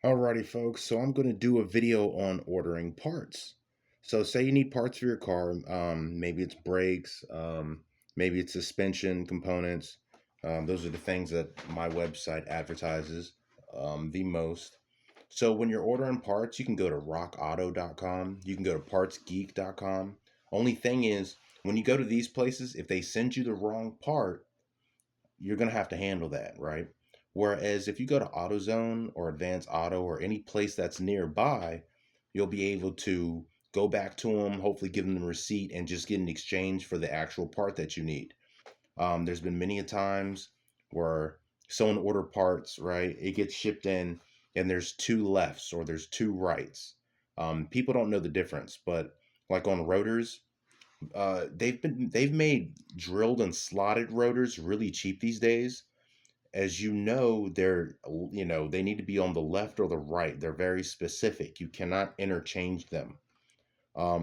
Alrighty, folks. So I'm going to do a video on ordering parts. So say you need parts for your car. Maybe it's brakes. Maybe it's suspension components. Those are the things that my website advertises the most. So when you're ordering parts, you can go to rockauto.com. You can go to partsgeek.com. Only thing is, when you go to these places, if they send you the wrong part, you're going to have to handle that, right? Whereas if you go to AutoZone or Advance Auto or any place that's nearby, you'll be able to go back to them, hopefully give them the receipt and just get an exchange for the actual part that you need. There's been many a times where someone order parts, right? It gets shipped in and there's two lefts or there's two rights. People don't know the difference, but like on rotors, they've made drilled and slotted rotors really cheap these days. As you know, they need to be on the left or the right. They're very specific. You cannot interchange them.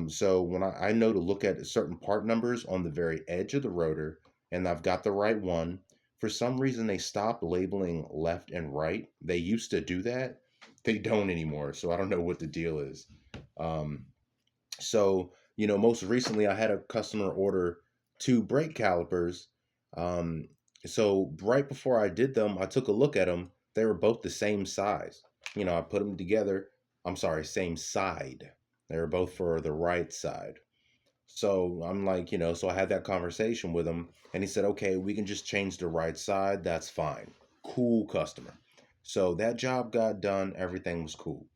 So when I know to look at certain part numbers on the very edge of the rotor, and I've got the right one. For some reason, they stopped labeling left and right. They used to do that. They don't anymore. So I don't know what the deal is. Um, most recently I had a customer order two brake calipers. Um, so right before I did them, I took a look at them. They were both the same size. I put them together. I'm sorry, same side. They were both for the right side. So I'm like, so I had that conversation with him and he said, okay, we can just change the right side. That's fine. Cool customer. So that job got done. Everything was cool.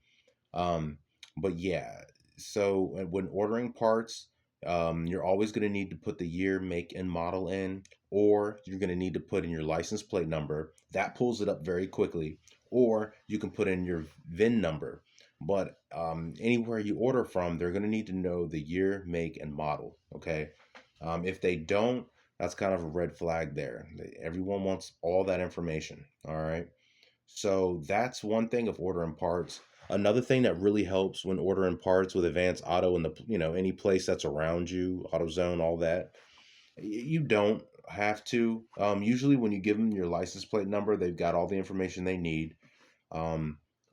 Um, but yeah, so when ordering parts, you're always going to need to put the year, make, and model in, or you're going to need to put in your license plate number. That pulls it up very quickly, or you can put in your VIN number. But anywhere you order from, they're going to need to know the year, make, and model. Okay. If they don't, that's kind of a red flag there. Everyone wants all that information. All right. So that's one thing of ordering parts. Another thing that really helps when ordering parts with Advance Auto and any place that's around you, AutoZone, all that, you don't have to. Usually when you give them your license plate number, they've got all the information they need.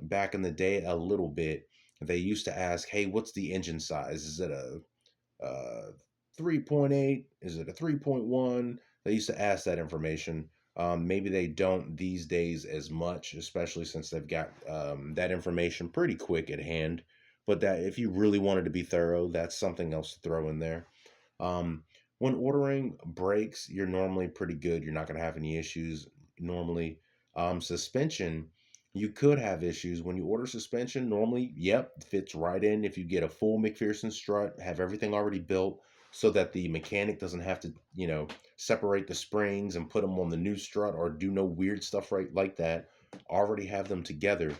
Back in the day, a little bit, they used to ask, "Hey, what's the engine size? Is it a 3.8? Is it a 3.1?" They used to ask that information. Maybe they don't these days as much, especially since they've got that information pretty quick at hand. But that if you really wanted to be thorough, that's something else to throw in there. Um, when ordering brakes, you're normally pretty good. You're not going to have any issues normally. Suspension, you could have issues when you order suspension. Normally, yep, fits right in. If you get a full McPherson strut, have everything already built so that the mechanic doesn't have to, separate the springs and put them on the new strut or do no weird stuff right like that. Already have them together.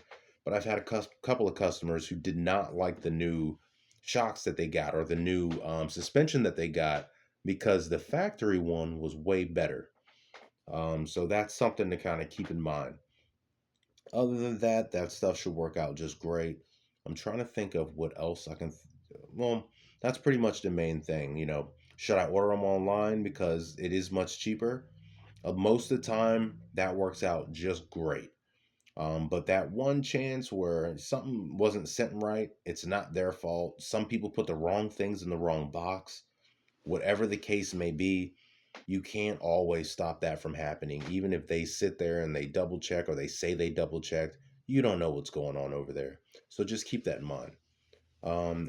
But I've had a couple of customers who did not like the new shocks that they got or the new suspension that they got because the factory one was way better. So that's something to kind of keep in mind. Other than that, that stuff should work out just great. I'm trying to think of what else I can. Well, that's pretty much the main thing. Should I order them online because it is much cheaper? Most of the time, that works out just great. But that one chance where something wasn't sent right, it's not their fault. Some people put the wrong things in the wrong box. Whatever the case may be, you can't always stop that from happening. Even if they sit there and they double check or they say they double checked, you don't know what's going on over there. So just keep that in mind.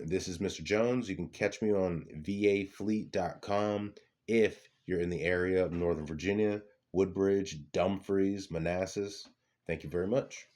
This is Mr. Jones. You can catch me on vafleet.com if you're in the area of Northern Virginia, Woodbridge, Dumfries, Manassas. Thank you very much.